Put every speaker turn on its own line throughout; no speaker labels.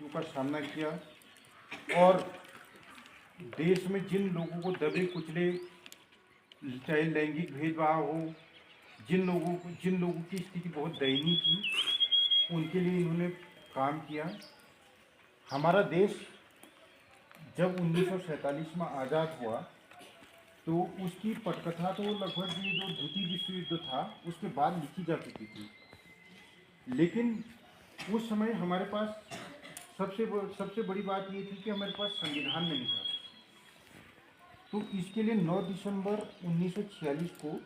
का सामना किया और देश में जिन लोगों को दबे कुचले, चाहे लैंगिक भेदभाव हो, जिन लोगों की स्थिति बहुत दयनीय थी, उनके लिए इन्होंने काम किया। हमारा देश जब 1947 में आज़ाद हुआ तो उसकी पटकथा तो लगभग ये जो द्वितीय विश्व युद्ध था उसके बाद लिखी जा चुकी थी, लेकिन उस समय हमारे पास सबसे बड़ी बात ये थी कि हमारे पास संविधान नहीं था। तो इसके लिए 9 दिसंबर 1946 को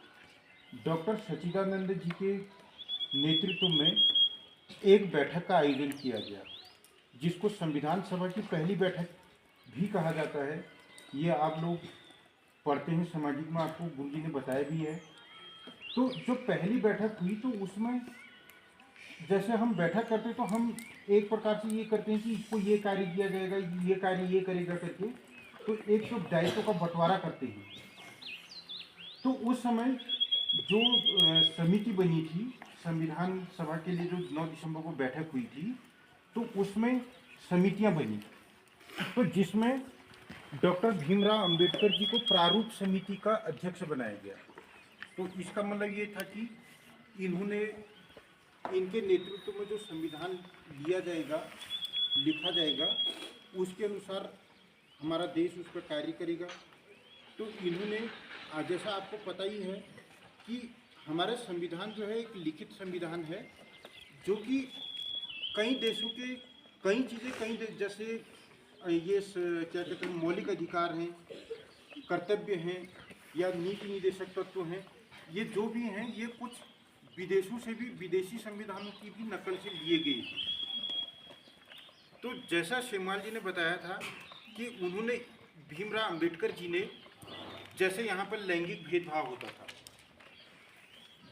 डॉक्टर सच्चिदानंद जी के नेतृत्व में एक बैठक का आयोजन किया गया, जिसको संविधान सभा की पहली बैठक भी कहा जाता है। ये आप लोग पढ़ते हैं सामाजिक में, आपको गुरुजी ने बताया भी है। तो जो पहली बैठक हुई तो उसमें जैसे हम बैठक करते तो हम एक प्रकार से ये करते हैं कि इसको ये कार्य किया जाएगा, ये कार्य ये करेगा करके, तो एक तो दायित्व का बंटवारा करते हैं। तो उस समय जो समिति बनी थी संविधान सभा के लिए, जो 9 दिसंबर को बैठक हुई थी, तो उसमें समितियां बनी, तो जिसमें डॉक्टर भीमराव अंबेडकर जी को प्रारूप समिति का अध्यक्ष बनाया गया। तो इसका मतलब ये था कि इन्होंने, इनके नेतृत्व में जो संविधान लिया जाएगा, लिखा जाएगा, उसके अनुसार हमारा देश उस पर कार्य करेगा। तो इन्होंने, जैसा आपको पता ही है कि हमारा संविधान जो है एक लिखित संविधान है, जो कि कई देशों के कई चीज़ें, जैसे ये क्या कहते हैं, मौलिक अधिकार हैं, कर्तव्य हैं या नीति निर्देशक तत्व हैं, ये जो भी हैं ये कुछ विदेशों से भी, विदेशी संविधानों की भी नकल से लिए गए हैं। तो जैसा शेमाल जी ने बताया था कि उन्होंने, भीमराव अंबेडकर जी ने, जैसे यहाँ पर लैंगिक भेदभाव होता था,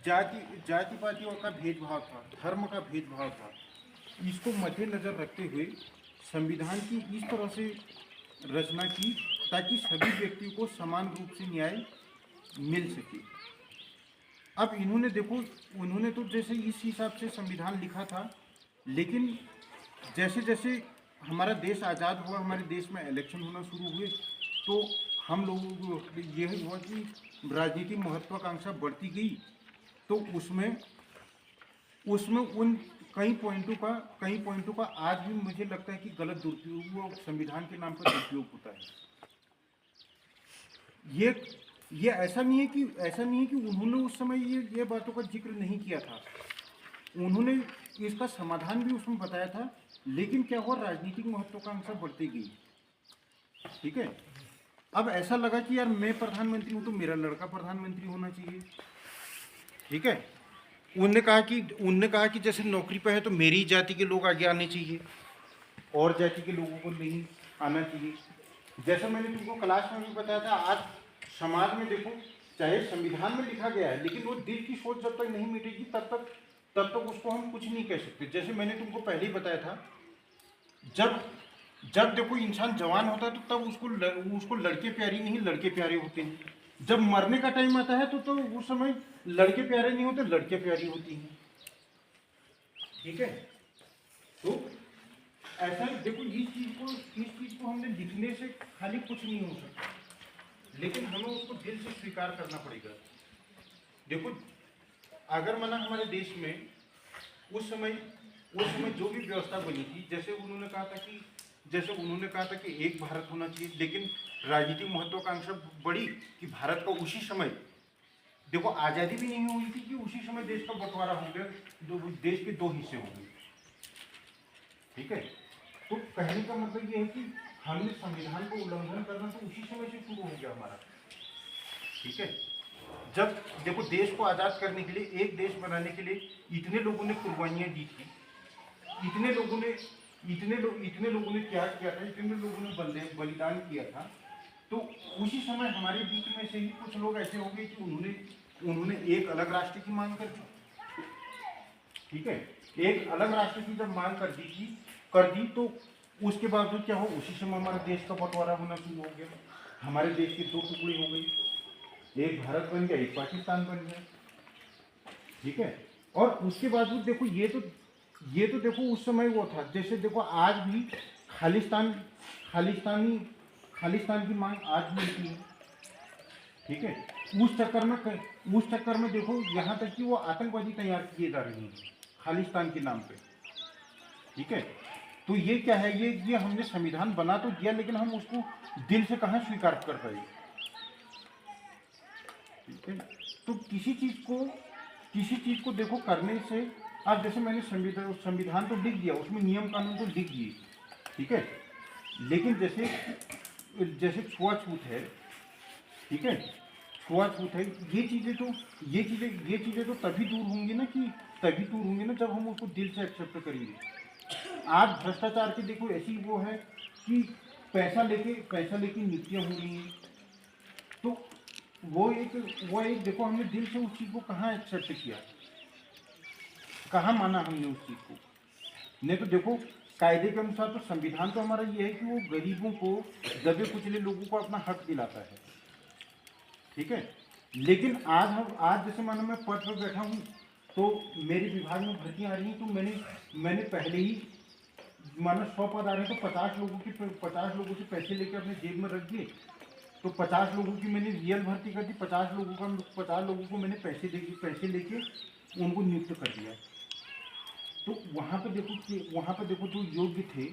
जाति पातियों का भेदभाव था, धर्म का भेदभाव था, इसको मद्देनजर रखते हुए संविधान की इस तरह से रचना की ताकि सभी व्यक्तियों को समान रूप से न्याय मिल सके। अब इन्होंने देखो, उन्होंने तो जैसे इस हिसाब से संविधान लिखा था, लेकिन जैसे जैसे हमारा देश आज़ाद हुआ, हमारे देश में इलेक्शन होना शुरू हुए, तो हम लोगों को यह हुआ कि राजनीतिक महत्वाकांक्षा बढ़ती गई। तो उसमें उन कई पॉइंटों का आज भी मुझे लगता है कि गलत दुरुपयोग, संविधान के नाम पर दुरुपयोग होता है। ये ऐसा नहीं है कि उन्होंने उस समय ये बातों का जिक्र नहीं किया था, उन्होंने इसका समाधान भी उसमें बताया था, लेकिन क्या हुआ, राजनीतिक महत्वाकांक्षा बढ़ती गई। ठीक है, अब ऐसा लगा कि यार मैं प्रधानमंत्री हूँ तो मेरा लड़का प्रधानमंत्री होना चाहिए। ठीक है, उनने कहा कि जैसे नौकरी पे है तो मेरी जाति के लोग आगे आने चाहिए और जाति के लोगों को नहीं आना चाहिए। जैसा मैंने तुमको क्लास में भी बताया था, आज समाज में देखो, चाहे संविधान में लिखा गया है, लेकिन वो दिल की सोच जब तक नहीं मिटेगी तब तक उसको हम कुछ नहीं कह सकते। जैसे मैंने तुमको पहले ही बताया था, जब देखो इंसान जवान होता है तो तब उसको लड़के प्यारी नहीं, लड़के प्यारे होते हैं। जब मरने का टाइम आता है तो उस समय लड़के प्यारे नहीं होते, लड़के प्यारी होती हैं। ठीक है, तो ऐसा देखो, इस चीज को हमने लिखने से खाली कुछ नहीं हो सकता, लेकिन हमें उसको दिल से स्वीकार करना पड़ेगा। देखो, अगर माना हमारे देश में उस समय जो भी व्यवस्था बनी थी, जैसे उन्होंने कहा था कि एक भारत होना चाहिए, लेकिन राजनीतिक महत्वाकांक्षा बढ़ी कि भारत का उसी समय, देखो आज़ादी भी नहीं हुई थी कि उसी समय देश का बंटवारा हो गया, देश के 2 हिस्से हो गए। ठीक है, तो कहने का मतलब ये है कि हमने संविधान को उल्लंघन करना तो उसी समय से शुरू हो गया हमारा। ठीक है, जब देखो देश को आज़ाद करने के लिए, एक देश बनाने के लिए इतने लोगों ने कुर्बानियाँ दी थी, इतने लोगों ने त्याग किया था, इतने लोगों ने बलिदान किया था, तो उसी समय हमारे बीच में से ही कुछ लोग ऐसे हो गए कि उन्होंने एक अलग राष्ट्र की मांग कर दी। ठीक है, एक अलग राष्ट्र की जब मांग कर दी तो उसके बावजूद क्या हो, उसी समय हमारे देश का बंटवारा होना शुरू हो गया, हमारे देश के 2 टुकड़े हो गए, एक भारत बन गया, एक पाकिस्तान बन गया। ठीक है, और उसके बावजूद देखो, ये तो ये तो देखो उस समय वो था, जैसे देखो आज भी खालिस्तान खालिस्तानी खालिस्तान की मांग आज भी होती है, ठीक है। उस चक्कर में देखो यहाँ तक कि वो आतंकवादी तैयार किए जा रहे हैं खालिस्तान के नाम पे, ठीक है। तो ये क्या है, ये हमने संविधान बना तो दिया, लेकिन हम उसको दिल से कहाँ स्वीकार कर पाए, ठीक है। तो किसी चीज को देखो करने से, अब जैसे मैंने संविधान तो लिख दिया, उसमें नियम कानून तो लिख दिए, ठीक है। लेकिन जैसे जैसे छुआछूत है, ठीक है, छुआछूत है, ये चीज़ें तो तभी दूर होंगी ना, जब हम उसको दिल से एक्सेप्ट करेंगे। आज भ्रष्टाचार की देखो ऐसी वो है कि पैसा लेके नीतियाँ हो रही हैं, तो वो एक देखो हमने दिल से उस चीज़ को कहाँ एक्सेप्ट किया, कहाँ माना हमने उस चीज़ को। नहीं तो देखो कायदे के अनुसार तो संविधान तो हमारा ये है कि वो गरीबों को, दबे कुचले लोगों को अपना हक दिलाता है, ठीक है। लेकिन आज जैसे मानो मैं पद पर बैठा हूँ, तो मेरे विभाग में भर्तियाँ आ रही हैं, तो मैंने पहले ही मानो 100 पद आ रहे हैं, तो 50 लोगों से पैसे लेके अपने जेब में रख दिए, तो 50 लोगों की मैंने रियल भर्ती कर दी, 50 लोगों को मैंने पैसे लेके उनको नियुक्त कर दिया। तो वहाँ पे देखो जो योग्य थे,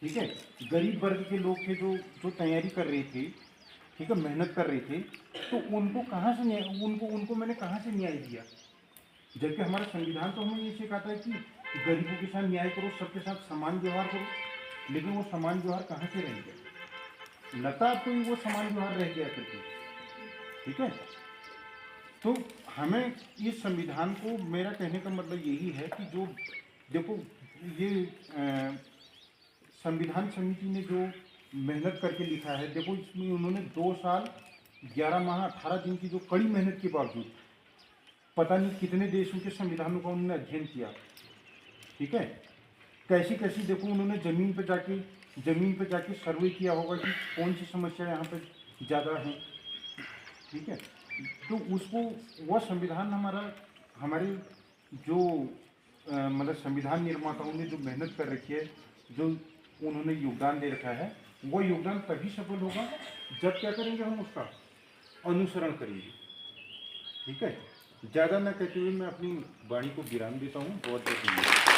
ठीक है, गरीब वर्ग के लोग थे जो तैयारी कर रहे थे, ठीक है, मेहनत कर रहे थे, तो उनको कहाँ से उनको मैंने कहाँ से न्याय दिया, जबकि हमारा संविधान तो हमें ये सिखाता है कि गरीबों के साथ न्याय करो, सबके साथ समान व्यवहार करो। लेकिन वो समान व्यवहार कहाँ से रह गया, लता तो वो समान व्यवहार रह गया करके, ठीक है। तो हमें इस संविधान को, मेरा कहने का मतलब यही है कि जो देखो ये संविधान समिति ने जो मेहनत करके लिखा है, देखो इसमें उन्होंने 2 साल 11 माह 18 दिन की जो कड़ी मेहनत के बावजूद पता नहीं कितने देशों के संविधानों का उन्होंने अध्ययन किया, ठीक है। कैसी देखो उन्होंने ज़मीन पे जाके सर्वे किया होगा कि कौन सी समस्या यहाँ पे ज़्यादा है, ठीक है। तो उसको वह संविधान हमारे जो मतलब संविधान निर्माताओं ने जो मेहनत कर रखी है, जो उन्होंने योगदान दे रखा है, वो योगदान तभी सफल होगा जब क्या करेंगे, हम उसका अनुसरण करेंगे, ठीक है। ज़्यादा न कहते हुए मैं अपनी वाणी को विराम देता हूँ। बहुत बहुत धन्यवाद।